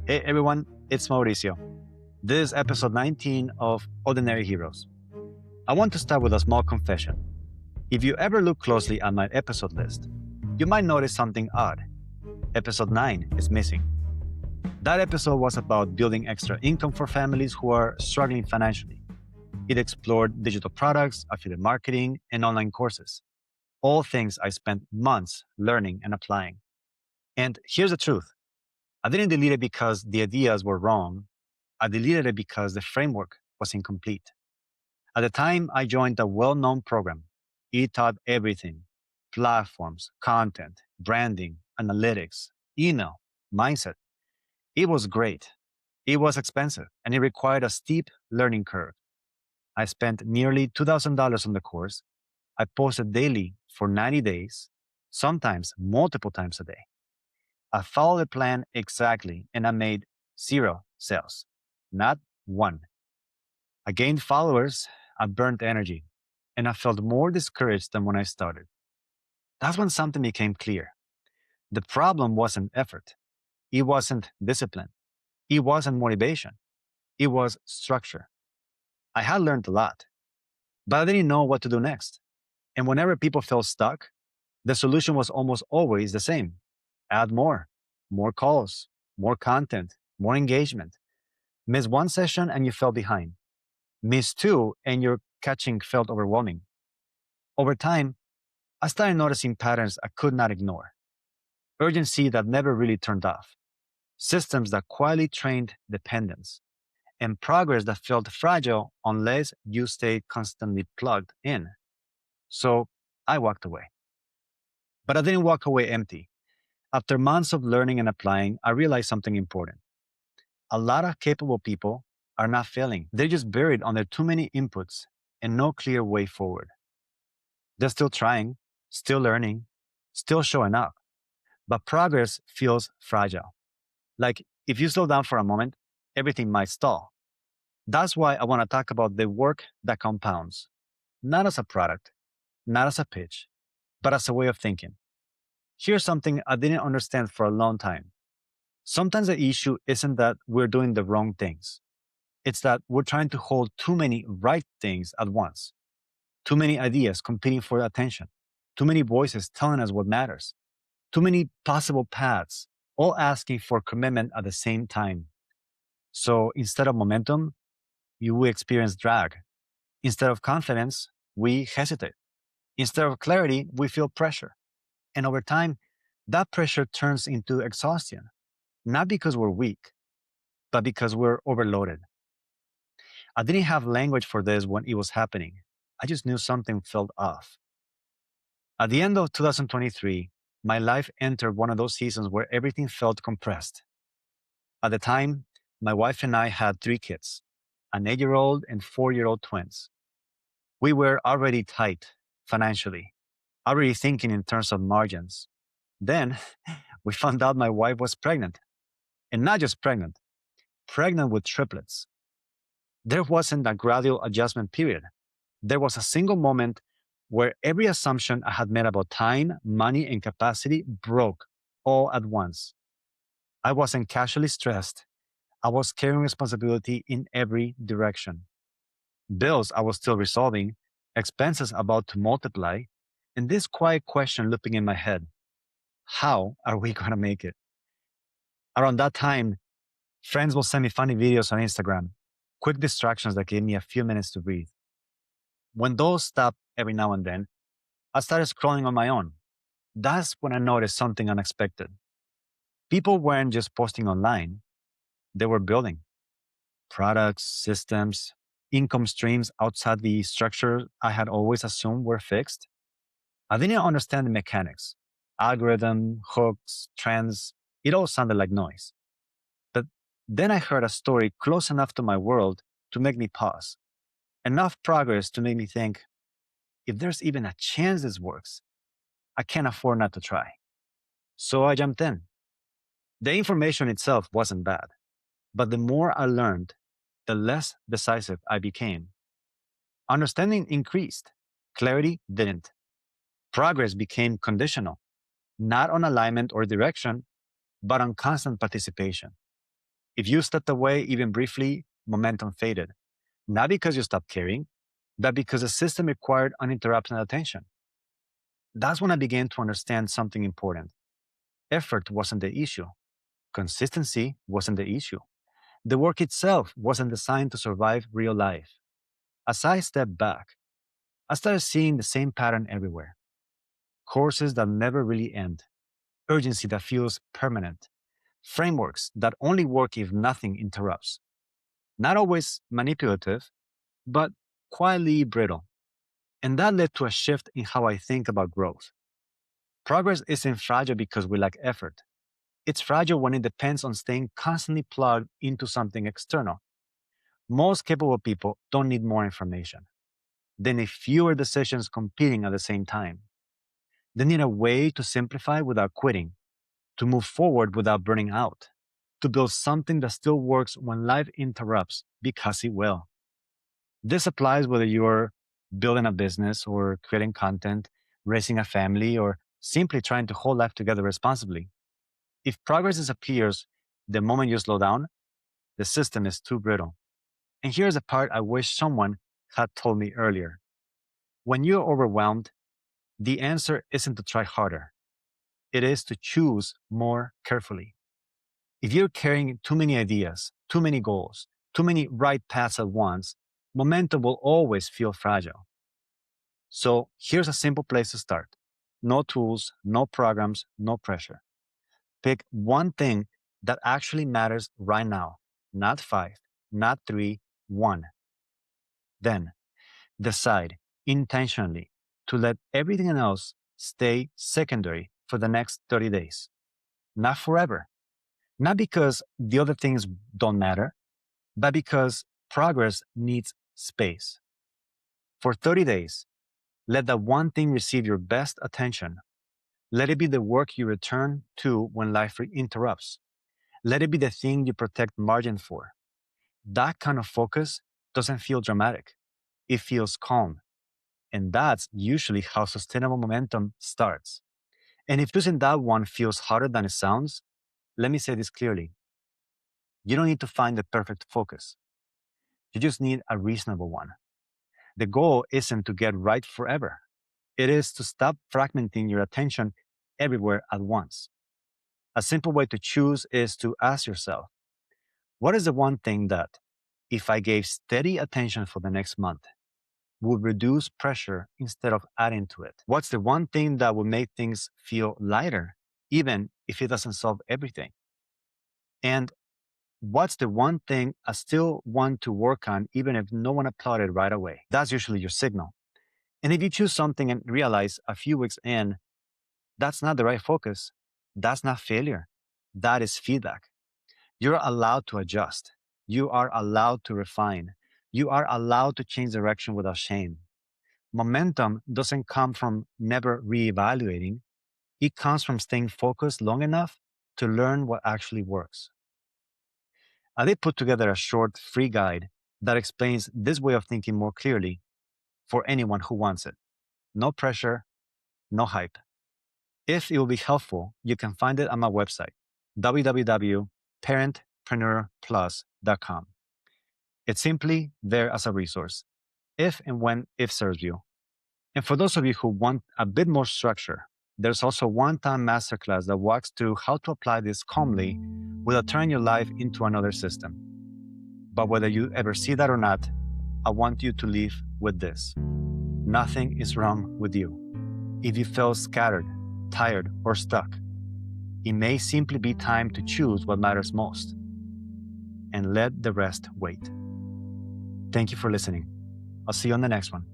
Hey everyone, it's Mauricio. This is episode 19 of Ordinary Heroes. I want to start with a small confession. If you ever look closely at my episode list, you might notice something odd. Episode 9 is missing. That episode was about building extra income for families who are struggling financially. It explored digital products, affiliate marketing, and online courses. All things I spent months learning and applying. And here's the truth. I didn't delete it because the ideas were wrong. I deleted it because the framework was incomplete. At the time, I joined a well known program. It taught everything: platforms, content, branding, analytics, email, mindset. It was great. It was expensive and it required a steep learning curve. I spent nearly $2,000 on the course. I posted daily for 90 days, sometimes multiple times a day. I followed the plan exactly and I made zero sales, not one. I gained followers, I burned energy, and I felt more discouraged than when I started. That's when something became clear. The problem wasn't effort, it wasn't discipline, it wasn't motivation, it was structure. I had learned a lot, but I didn't know what to do next. And whenever people felt stuck, the solution was almost always the same: add more calls, more content, more engagement. Miss one session and you fell behind. Miss two and your catching felt overwhelming. Over time, I started noticing patterns I could not ignore: urgency that never really turned off, systems that quietly trained dependence, and progress that felt fragile unless you stayed constantly plugged in. So I walked away. But I didn't walk away empty. After months of learning and applying, I realized something important. A lot of capable people are not failing, they're just buried under too many inputs and no clear way forward. They're still trying, still learning, still showing up, but progress feels fragile. Like if you slow down for a moment, everything might stall. That's why I want to talk about the work that compounds, not as a product, not as a pitch, but as a way of thinking. Here's something I didn't understand for a long time. Sometimes the issue isn't that we're doing the wrong things. It's that we're trying to hold too many right things at once, too many ideas competing for attention, too many voices telling us what matters, too many possible paths, all asking for commitment at the same time. So instead of momentum, you will experience drag. Instead of confidence, we hesitate. Instead of clarity, we feel pressure. And over time, that pressure turns into exhaustion, not because we're weak, but because we're overloaded. I didn't have language for this when it was happening. I just knew something felt off. At the end of 2023, my life entered one of those seasons where everything felt compressed. At the time, my wife and I had three kids, an 8-year old and 4-year old twins. We were already tight financially, already thinking in terms of margins. Then we found out my wife was pregnant, and not just pregnant, pregnant with triplets. There wasn't a gradual adjustment period. There was a single moment where every assumption I had made about time, money, and capacity broke all at once. I wasn't casually stressed. I was carrying responsibility in every direction. Bills I was still resolving, expenses about to multiply, and this quiet question looping in my head: how are we going to make it? Around that time, friends will send me funny videos on Instagram, quick distractions that gave me a few minutes to breathe. When those stopped every now and then, I started scrolling on my own. That's when I noticed something unexpected. People weren't just posting online, they were building products, systems, income streams outside the structure I had always assumed were fixed. I didn't understand the mechanics: algorithm, hooks, trends. It all sounded like noise. But then I heard a story close enough to my world to make me pause, enough progress to make me think, if there's even a chance this works, I can't afford not to try. So I jumped in. The information itself wasn't bad, but the more I learned, the less decisive I became. Understanding increased, clarity didn't. Progress became conditional, not on alignment or direction, but on constant participation. If you stepped away even briefly, momentum faded. Not because you stopped caring, but because the system required uninterrupted attention. That's when I began to understand something important. Effort wasn't the issue. Consistency wasn't the issue. The work itself wasn't designed to survive real life. As I stepped back, I started seeing the same pattern everywhere. Courses that never really end, urgency that feels permanent, frameworks that only work if nothing interrupts. Not always manipulative, but quietly brittle. And that led to a shift in how I think about growth. Progress isn't fragile because we lack effort. It's fragile when it depends on staying constantly plugged into something external. Most capable people don't need more information. They need fewer decisions competing at the same time. They need a way to simplify without quitting, to move forward without burning out, to build something that still works when life interrupts, because it will. This applies whether you're building a business or creating content, raising a family, or simply trying to hold life together responsibly. If progress disappears the moment you slow down, the system is too brittle. And here's the part I wish someone had told me earlier. When you're overwhelmed, the answer isn't to try harder. It is to choose more carefully. If you're carrying too many ideas, too many goals, too many right paths at once, momentum will always feel fragile. So here's a simple place to start. No tools, no programs, no pressure. Pick one thing that actually matters right now, not five, not three, one. Then decide intentionally to let everything else stay secondary for the next 30 days. Not forever. Not because the other things don't matter, but because progress needs space. For 30 days, let that one thing receive your best attention. Let it be the work you return to when life interrupts. Let it be the thing you protect margin for. That kind of focus doesn't feel dramatic. It feels calm. And that's usually how sustainable momentum starts. And if choosing that one feels harder than it sounds, let me say this clearly. You don't need to find the perfect focus. You just need a reasonable one. The goal isn't to get right forever. It is to stop fragmenting your attention everywhere at once. A simple way to choose is to ask yourself, what is the one thing that, if I gave steady attention for the next month, would reduce pressure instead of adding to it? What's the one thing that will make things feel lighter, even if it doesn't solve everything? And what's the one thing I still want to work on, even if no one applauded right away? That's usually your signal. And if you choose something and realize a few weeks in, that's not the right focus, that's not failure, that is feedback. You're allowed to adjust. You are allowed to refine. You are allowed to change direction without shame. Momentum doesn't come from never reevaluating. It comes from staying focused long enough to learn what actually works. I did put together a short free guide that explains this way of thinking more clearly for anyone who wants it. No pressure, no hype. If it will be helpful, you can find it on my website, www.parentpreneurplus.com. It's simply there as a resource, if and when it serves you. And for those of you who want a bit more structure, there's also a one-time masterclass that walks through how to apply this calmly without turning your life into another system. But whether you ever see that or not, I want you to leave with this. Nothing is wrong with you. If you feel scattered, tired, or stuck, it may simply be time to choose what matters most and let the rest wait. Thank you for listening. I'll see you on the next one.